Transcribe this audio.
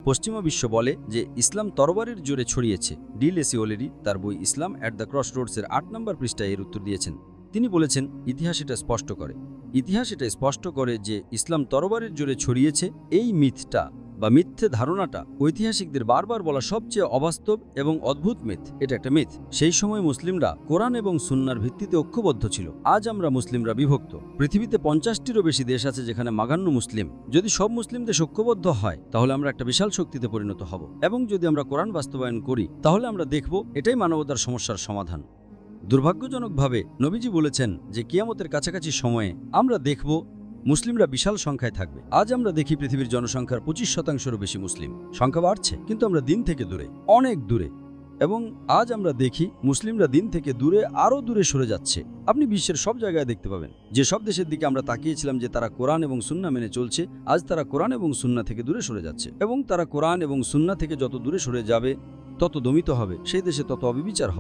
পশ্চিমা বিশ্ব বলে যে ইসলাম তরবারির জোরে ছড়িয়েছে। ডি লেসি ওলেরি তার বই ইসলাম অ্যাট দ্য ক্রস রোডসের ৮ নম্বর পৃষ্ঠায় এর উত্তর দিয়েছেন। তিনি বলেছেন, ইতিহাস এটা স্পষ্ট করে যে ইসলাম তরবারির জোরে ছড়িয়েছে। এই মিথটা বা মিথ্যে ধারণাটা ঐতিহাসিকদের বারবার বলা সবচেয়ে অবাস্তব এবং অদ্ভুত মিথ। এটা একটা মিথ। সেই সময় মুসলিমরা কোরআন এবং সুন্নাহর ভিত্তিতে ঐক্যবদ্ধ ছিল। আজ আমরা মুসলিমরা বিভক্ত। পৃথিবীতে ৫০টিরও বেশি দেশ আছে যেখানে মাগান্য মুসলিম। যদি সব মুসলিম দেশ ঐক্যবদ্ধ হয় তাহলে আমরা একটা বিশাল শক্তিতে পরিণত হব, এবং যদি আমরা কোরআন বাস্তবায়ন করি তাহলে আমরা দেখব এটাই মানবতার সমস্যার সমাধান। দুর্ভাগ্যজনকভাবে নবীজি বলেছেন যে কিয়ামতের কাছাকাছি সময়ে আমরা দেখব মুসলিমরা বিশাল সংখ্যায় থাকবে। আজ আমরা দেখি পৃথিবীর জনসংখ্যার ২৫%-রও বেশি মুসলিম। সংখ্যা বাড়ছে, কিন্তু আমরা দিন থেকে দূরে, অনেক দূরে। এবং আজ আমরা দেখি মুসলিমরা দিন থেকে দূরে, আরও দূরে সরে যাচ্ছে। আপনি বিশ্বের সব জায়গায় দেখতে পাবেন যে সব দেশের দিকে আমরা তাকিয়েছিলাম যে তারা কোরআন এবং সুন্নাহ মেনে চলছে, আজ তারা কোরআন এবং সুন্নাহ থেকে দূরে সরে যাচ্ছে। এবং তারা কোরআন এবং সুন্নাহ থেকে যত দূরে সরে যাবে, তত দমিত হবে সেই দেশে, তত অবিচার হবে।